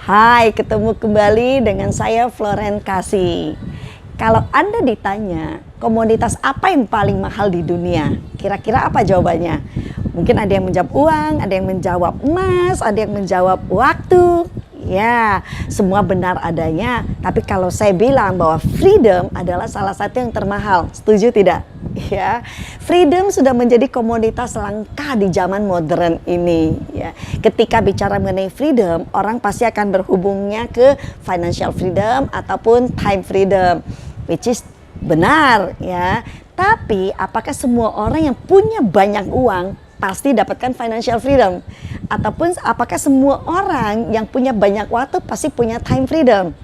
Hai, ketemu kembali dengan saya Floren Kasih. Kalau Anda ditanya komoditas apa yang paling mahal di dunia, kira-kira apa jawabannya? Mungkin ada yang menjawab uang, ada yang menjawab emas, ada yang menjawab waktu. Ya, semua benar adanya. Tapi kalau saya bilang bahwa freedom adalah salah satu yang termahal, setuju tidak? Ya, freedom sudah menjadi komoditas langka di zaman modern ini. Ya, ketika bicara mengenai freedom, orang pasti akan berhubungnya ke financial freedom ataupun time freedom, which is benar, ya. Tapi apakah semua orang yang punya banyak uang pasti dapatkan financial freedom? Ataupun apakah semua orang yang punya banyak waktu pasti punya time freedom?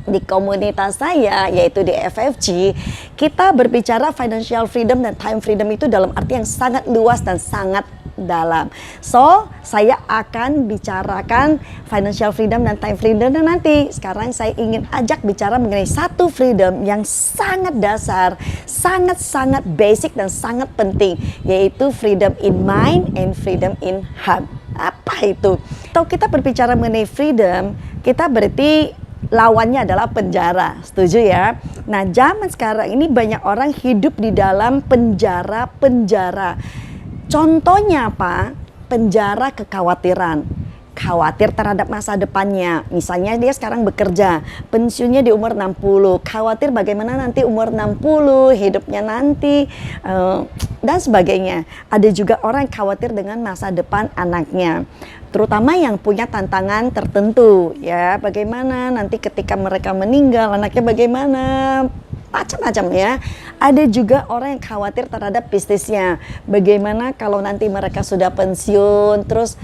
Di komunitas saya, yaitu di FFG, kita berbicara financial freedom dan time freedom itu dalam arti yang sangat luas dan sangat dalam. So, saya akan bicarakan financial freedom dan time freedom dan nanti. Sekarang saya ingin ajak bicara mengenai satu freedom yang sangat dasar, sangat-sangat basic dan sangat penting, yaitu freedom in mind and freedom in heart. Apa itu? Kalau kita berbicara mengenai freedom, kita berarti lawannya adalah penjara, setuju ya? Nah, zaman sekarang ini banyak orang hidup di dalam penjara. Contohnya apa? Penjara kekhawatiran. Khawatir terhadap masa depannya. Misalnya dia sekarang bekerja, pensiunnya di umur 60, khawatir bagaimana nanti umur 60, hidupnya nanti, dan sebagainya. Ada juga orang yang khawatir dengan masa depan anaknya. Terutama yang punya tantangan tertentu, ya, bagaimana nanti ketika mereka meninggal, anaknya bagaimana, macam-macam ya. Ada juga orang yang khawatir terhadap bisnisnya. Bagaimana kalau nanti mereka sudah pensiun, terus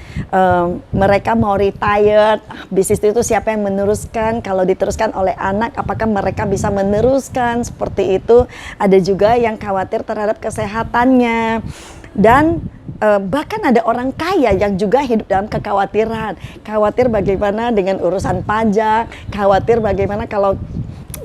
mereka mau retired, bisnis itu siapa yang meneruskan? Kalau diteruskan oleh anak, apakah mereka bisa meneruskan? Seperti itu. Ada juga yang khawatir terhadap kesehatannya. Dan bahkan ada orang kaya yang juga hidup dalam kekhawatiran. Khawatir bagaimana dengan urusan pajak, khawatir bagaimana kalau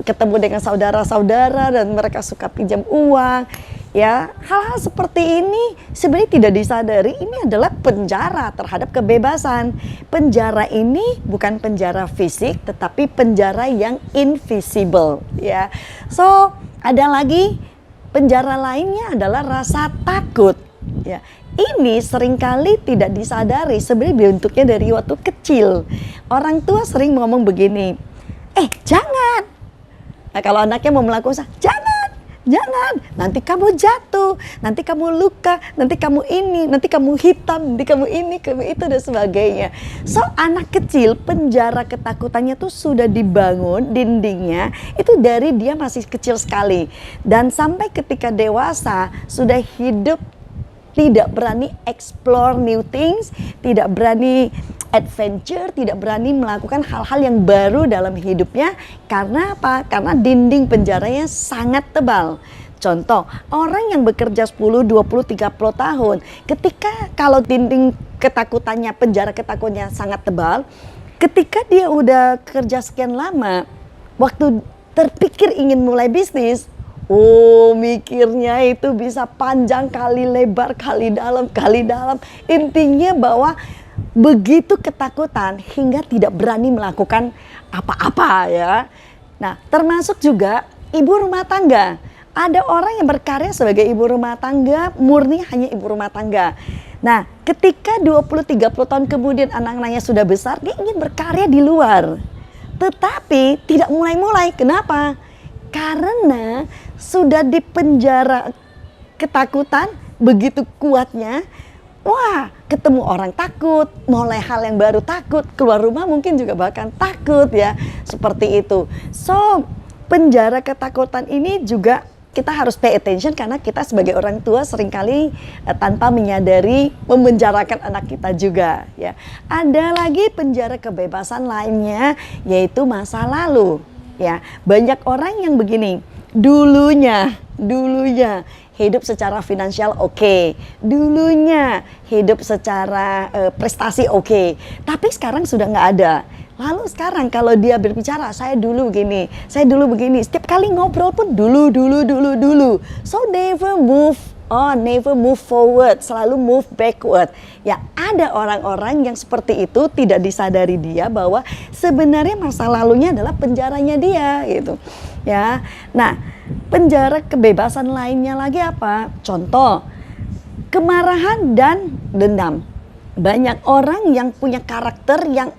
ketemu dengan saudara-saudara dan mereka suka pinjam uang. Ya, hal-hal seperti ini sebenarnya tidak disadari, ini adalah penjara terhadap kebebasan. Penjara ini bukan penjara fisik, tetapi penjara yang invisible, ya. So, ada lagi penjara lainnya adalah rasa takut, ya. Ini seringkali tidak disadari, sebenarnya bentuknya dari waktu kecil. Orang tua sering ngomong begini, jangan. Nah, kalau anaknya mau melakukan, jangan, nanti kamu jatuh, nanti kamu luka, nanti kamu ini, nanti kamu hitam, nanti kamu ini, kamu itu, dan sebagainya. So, anak kecil, penjara ketakutannya tuh sudah dibangun dindingnya, itu dari dia masih kecil sekali. Dan sampai ketika dewasa, sudah hidup tidak berani explore new things, tidak berani adventure, tidak berani melakukan hal-hal yang baru dalam hidupnya. Karena apa? Karena dinding penjaranya sangat tebal. Contoh, orang yang bekerja 10, 20, 30 tahun, ketika kalau dinding ketakutannya, penjara ketakutannya sangat tebal, ketika dia udah kerja sekian lama, waktu terpikir ingin mulai bisnis, mikirnya itu bisa panjang kali lebar, kali dalam. Intinya bahwa begitu ketakutan hingga tidak berani melakukan apa-apa, ya. Nah, termasuk juga ibu rumah tangga. Ada orang yang berkarya sebagai ibu rumah tangga, murni hanya ibu rumah tangga. Nah, ketika 20-30 tahun kemudian anak-anaknya sudah besar, dia ingin berkarya di luar. Tetapi tidak mulai-mulai. Kenapa? Karena sudah dipenjara ketakutan begitu kuatnya. Wah, ketemu orang takut, mulai hal yang baru takut, keluar rumah mungkin juga bahkan takut, ya, seperti itu. So, penjara ketakutan ini juga kita harus pay attention, karena kita sebagai orang tua seringkali tanpa menyadari memenjarakan anak kita juga, ya. Ada lagi penjara kebebasan lainnya, yaitu masa lalu. Ya, banyak orang yang begini, dulunya hidup secara finansial oke, dulunya hidup secara prestasi oke, tapi sekarang sudah nggak ada. Lalu sekarang kalau dia berbicara, saya dulu begini, setiap kali ngobrol pun dulu. So never move Oh, never move forward, selalu move backward. Ya, ada orang-orang yang seperti itu, tidak disadari dia bahwa sebenarnya masa lalunya adalah penjaranya dia gitu. Ya. Nah, penjara kebebasan lainnya lagi apa? Contoh, kemarahan dan dendam. Banyak orang yang punya karakter yang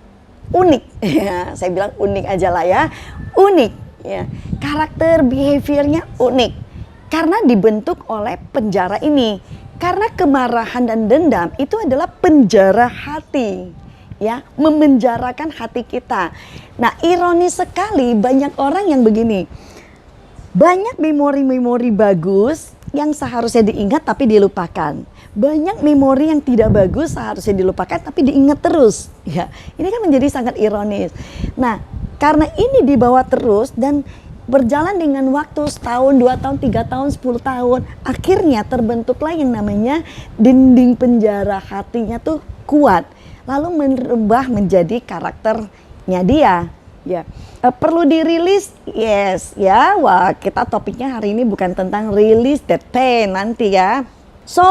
unik. Ya, saya bilang unik aja lah ya. Unik ya. Karakter behaviornya unik. Karena dibentuk oleh penjara ini. Karena kemarahan dan dendam itu adalah penjara hati. Ya, memenjarakan hati kita. Nah, ironis sekali banyak orang yang begini. Banyak memori-memori bagus yang seharusnya diingat tapi dilupakan. Banyak memori yang tidak bagus seharusnya dilupakan tapi diingat terus. Ya, ini kan menjadi sangat ironis. Nah, karena ini dibawa terus dan berjalan dengan waktu setahun, 2 tahun, 3 tahun, 10 tahun, akhirnya terbentuklah yang namanya dinding penjara hatinya tuh kuat, lalu merubah menjadi karakternya dia. Ya, perlu dirilis, yes, ya. Wah, kita topiknya hari ini bukan tentang release that pain nanti ya. So,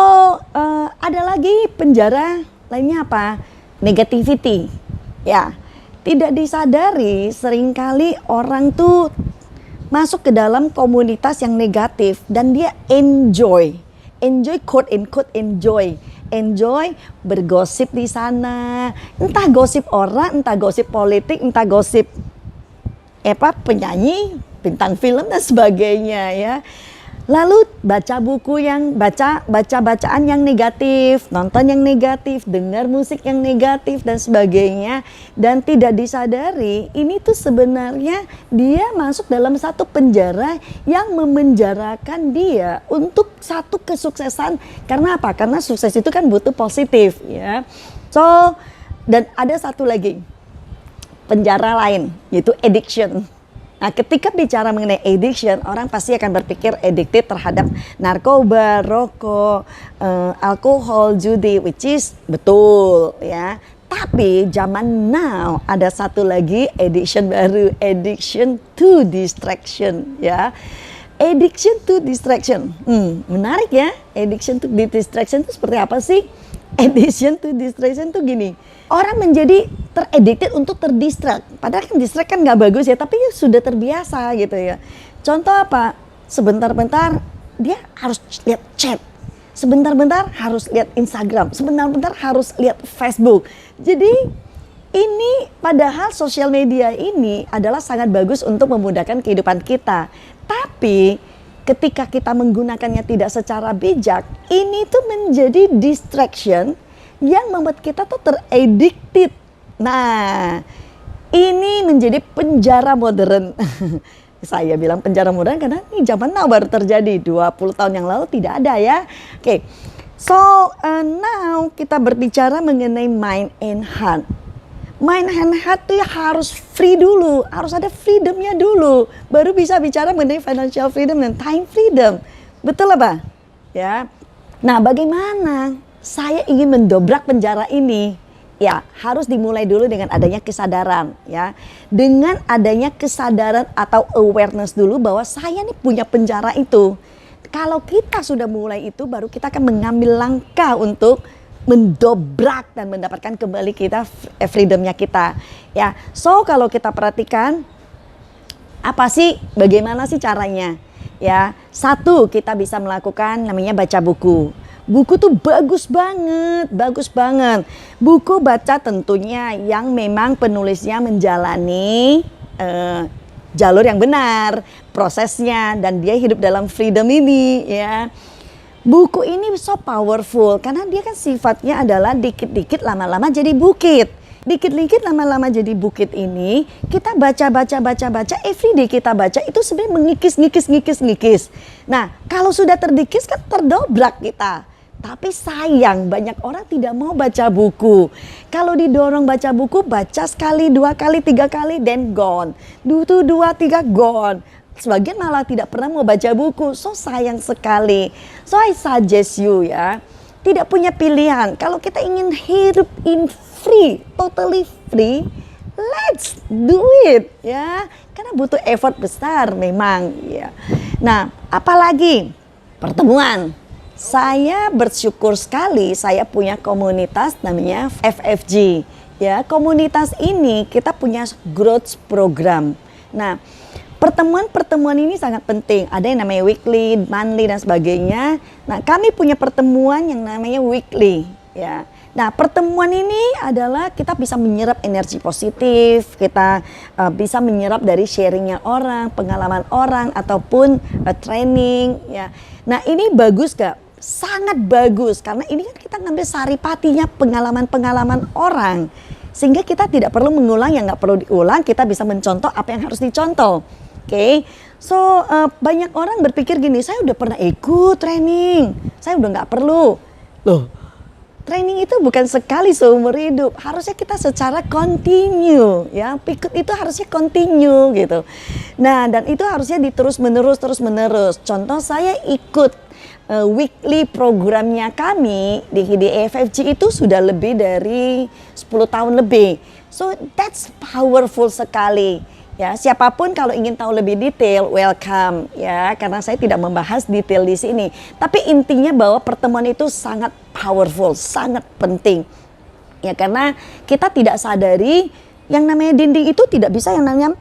ada lagi penjara lainnya apa? Negativity. Ya, tidak disadari seringkali orang tuh masuk ke dalam komunitas yang negatif dan dia enjoy quote and quote enjoy bergosip di sana, entah gosip orang, entah gosip politik, entah gosip penyanyi, bintang film dan sebagainya ya. Lalu baca buku yang bacaan yang negatif, nonton yang negatif, dengar musik yang negatif dan sebagainya, dan tidak disadari ini tuh sebenarnya dia masuk dalam satu penjara yang memenjarakan dia untuk satu kesuksesan. Karena apa? Karena sukses itu kan butuh positif ya. So, dan ada satu lagi penjara lain yaitu addiction. Nah, ketika bicara mengenai addiction, orang pasti akan berpikir addicted terhadap narkoba, rokok, alkohol, judi, which is betul ya. Tapi zaman now ada satu lagi addiction baru, addiction to distraction ya. Addiction to distraction, menarik ya. Addiction to distraction itu seperti apa sih? Addiction to distraction tuh gini. Orang menjadi teraddicted untuk terdistract. Padahal kan distract kan nggak bagus ya, tapi sudah terbiasa gitu ya. Contoh apa? Sebentar-bentar dia harus lihat chat. Sebentar-bentar harus lihat Instagram. Sebentar-bentar harus lihat Facebook. Jadi ini padahal sosial media ini adalah sangat bagus untuk memudahkan kehidupan kita. Tapi ketika kita menggunakannya tidak secara bijak, ini tuh menjadi distraction yang membuat kita tuh teraddicted. Nah, ini menjadi penjara modern. Saya bilang penjara modern karena ini zaman now baru terjadi. 20 tahun yang lalu tidak ada ya. Oke. So, now kita berbicara mengenai mind and heart. Mind and heart tuh harus free dulu, harus ada freedomnya dulu. Baru bisa bicara mengenai financial freedom dan time freedom. Betul apa? Ya. Nah, bagaimana saya ingin mendobrak penjara ini? Ya, harus dimulai dulu dengan adanya kesadaran ya. Dengan adanya kesadaran atau awareness dulu bahwa saya nih punya penjara itu. Kalau kita sudah mulai itu, baru kita akan mengambil langkah untuk mendobrak dan mendapatkan kembali kita freedomnya kita. Ya, so kalau kita perhatikan bagaimana sih caranya? Ya, satu, kita bisa melakukan namanya baca buku. Buku tuh bagus banget. Buku baca tentunya yang memang penulisnya menjalani jalur yang benar, prosesnya, dan dia hidup dalam freedom ini ya. Buku ini so powerful karena dia kan sifatnya adalah dikit-dikit lama-lama jadi bukit. Dikit-dikit lama-lama jadi bukit ini, kita baca, everyday kita baca itu sebenarnya mengikis. Nah, kalau sudah terdikis kan terdobrak kita. Tapi sayang, banyak orang tidak mau baca buku. Kalau didorong baca buku, baca sekali, 2 kali, 3 kali, then gone. 2, 3, gone. Sebagian malah tidak pernah mau baca buku. So sayang sekali. So I suggest you ya, tidak punya pilihan. Kalau kita ingin hidup in free, totally free, let's do it ya. Karena butuh effort besar memang ya. Nah, apalagi pertemuan. Saya bersyukur sekali saya punya komunitas namanya FFG. Ya, komunitas ini kita punya growth program. Nah, pertemuan-pertemuan ini sangat penting. Ada yang namanya weekly, monthly dan sebagainya. Nah, kami punya pertemuan yang namanya weekly, ya. Nah, pertemuan ini adalah kita bisa menyerap energi positif, kita bisa menyerap dari sharingnya orang, pengalaman orang, ataupun training, ya. Nah, ini bagus gak? Sangat bagus, karena ini kan kita ngambil saripatinya pengalaman-pengalaman orang. Sehingga kita tidak perlu mengulang yang nggak perlu diulang, kita bisa mencontoh apa yang harus dicontoh. Oke, so banyak orang berpikir gini, saya udah pernah ikut training, saya udah nggak perlu. Loh, training itu bukan sekali seumur hidup, harusnya kita secara continue, ya. Ikut itu harusnya continue gitu. Nah, dan itu harusnya terus menerus. Contoh saya ikut weekly programnya kami di FFG itu sudah lebih dari 10 tahun lebih. So that's powerful sekali. Ya, siapapun kalau ingin tahu lebih detail, welcome ya, karena saya tidak membahas detail di sini. Tapi intinya bahwa pertemuan itu sangat powerful, sangat penting. Ya, karena kita tidak sadari yang namanya dinding itu tidak bisa yang namanya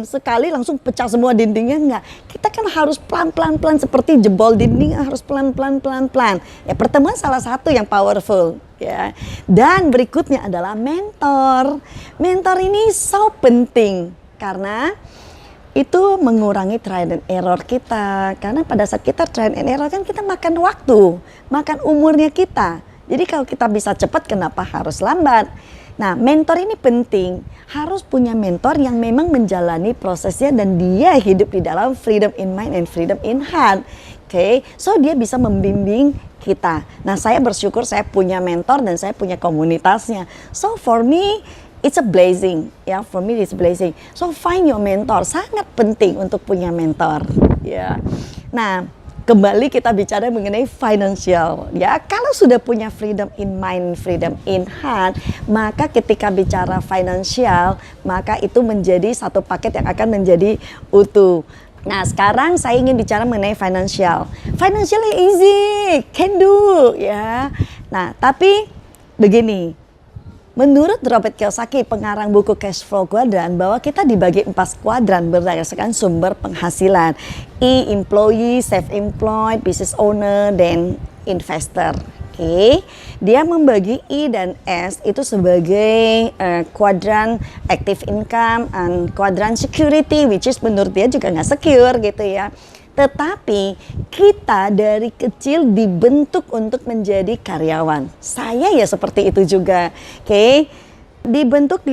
sekali langsung pecah semua dindingnya, enggak. Kita kan harus pelan-pelan seperti jebol dinding, harus pelan-pelan. Ya, pertemuan salah satu yang powerful, ya. Dan berikutnya adalah mentor. Mentor ini so penting karena itu mengurangi trial and error kita. Karena pada saat kita trial and error kan kita makan waktu, makan umurnya kita. Jadi kalau kita bisa cepat, kenapa harus lambat? Nah, mentor ini penting, harus punya mentor yang memang menjalani prosesnya dan dia hidup di dalam freedom in mind and freedom in heart. Oke, so dia bisa membimbing kita. Nah, saya bersyukur saya punya mentor dan saya punya komunitasnya. So for me, it's a blessing, ya. For me it's a blessing. So find your mentor, sangat penting untuk punya mentor, ya. Nah, kembali kita bicara mengenai financial, ya. Kalau sudah punya freedom in mind, freedom in heart, maka ketika bicara financial, maka itu menjadi satu paket yang akan menjadi utuh. Nah, sekarang saya ingin bicara mengenai financial. Financial easy, can do, ya. Nah, tapi begini. Menurut Robert Kiyosaki, pengarang buku Cash Flow Quadrant, bahwa kita dibagi 4 kuadran berdasarkan sumber penghasilan. E, employee, self-employed, business owner, dan investor. Oke, dia membagi E dan S itu sebagai kuadran active income and kuadran security, which is menurut dia juga nggak secure gitu ya. Tetapi kita dari kecil dibentuk untuk menjadi karyawan. Saya ya seperti itu juga. Oke. Dibentuk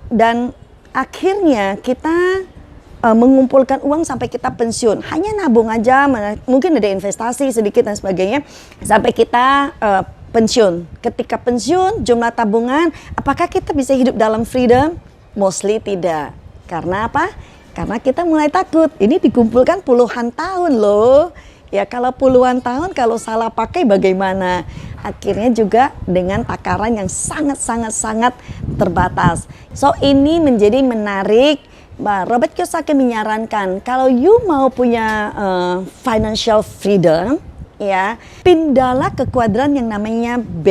dan akhirnya kita mengumpulkan uang sampai kita pensiun. Hanya nabung aja, mungkin ada investasi sedikit dan sebagainya sampai kita pensiun. Ketika pensiun, jumlah tabungan, apakah kita bisa hidup dalam freedom? Mostly tidak. Karena apa? Karena kita mulai takut, ini dikumpulkan puluhan tahun loh. Ya, kalau puluhan tahun kalau salah pakai bagaimana? Akhirnya juga dengan takaran yang sangat terbatas. So ini menjadi menarik. Robert Kiyosaki menyarankan kalau you mau punya financial freedom, ya, pindahlah ke kuadran yang namanya B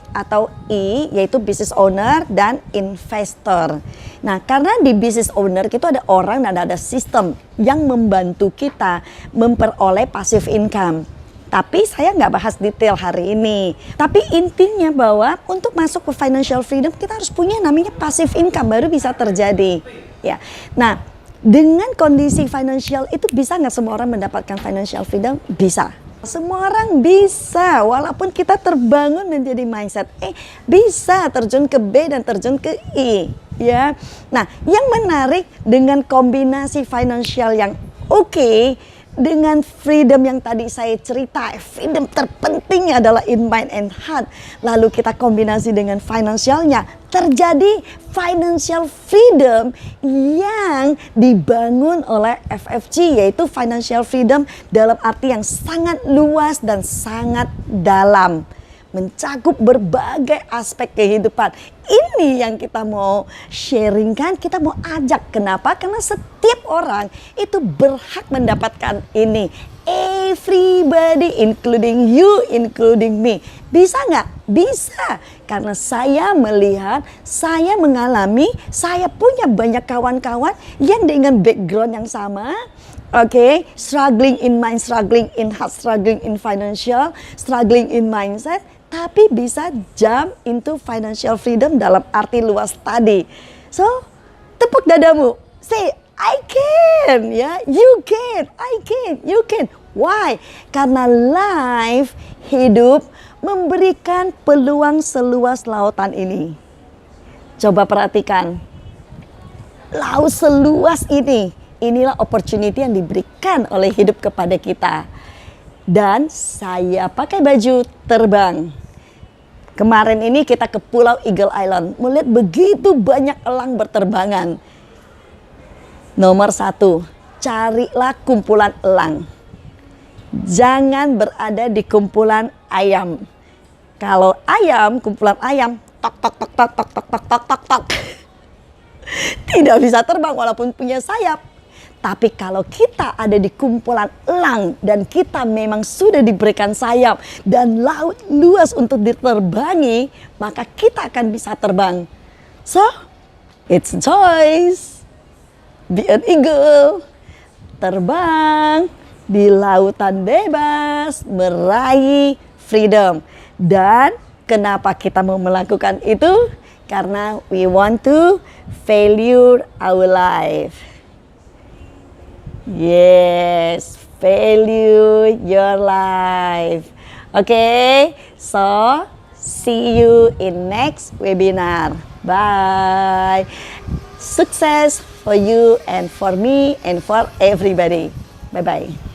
atau E, yaitu business owner dan investor. Nah, karena di business owner itu ada orang dan ada sistem yang membantu kita memperoleh passive income. Tapi saya nggak bahas detail hari ini. Tapi intinya bahwa untuk masuk ke financial freedom kita harus punya namanya passive income baru bisa terjadi. Ya, nah dengan kondisi financial itu bisa nggak semua orang mendapatkan financial freedom? Bisa. Semua orang bisa, walaupun kita terbangun menjadi mindset bisa terjun ke B dan terjun ke I, ya. Nah, yang menarik dengan kombinasi financial yang oke, dengan freedom yang tadi saya cerita, freedom terpenting adalah in mind and heart. Lalu kita kombinasi dengan financialnya, terjadi financial freedom yang dibangun oleh FFG, yaitu financial freedom dalam arti yang sangat luas dan sangat dalam, mencakup berbagai aspek kehidupan. Ini yang kita mau sharingkan, kita mau ajak. Kenapa? Karena setiap orang itu berhak mendapatkan ini. everybody, including you, including me. Bisa nggak? Bisa. Karena saya melihat, saya mengalami, saya punya banyak kawan-kawan yang dengan background yang sama. Oke, struggling in mind, struggling in heart, struggling in financial, struggling in mindset, tapi bisa jump into financial freedom dalam arti luas tadi. So, tepuk dadamu. Say, I can, ya, you can, I can, you can. Why? Karena life, hidup, memberikan peluang seluas lautan ini. Coba perhatikan, laut seluas ini. Inilah opportunity yang diberikan oleh hidup kepada kita. Dan saya pakai baju terbang. Kemarin ini kita ke Pulau Eagle Island. Melihat begitu banyak elang berterbangan. Nomor 1, carilah kumpulan elang. Jangan berada di kumpulan ayam. Kalau ayam, kumpulan ayam, tok tok tok tok tok tok tok tok tok tok. Tidak bisa terbang walaupun punya sayap. Tapi kalau kita ada di kumpulan elang dan kita memang sudah diberikan sayap dan laut luas untuk diterbangi, maka kita akan bisa terbang. So, it's a choice. Be an eagle. Terbang di lautan bebas, meraih freedom. Dan kenapa kita mau melakukan itu? Karena we want to value our life. Yes, value your life. Okay, so see you in next webinar. Bye. Success for you and for me and for everybody. Bye-bye.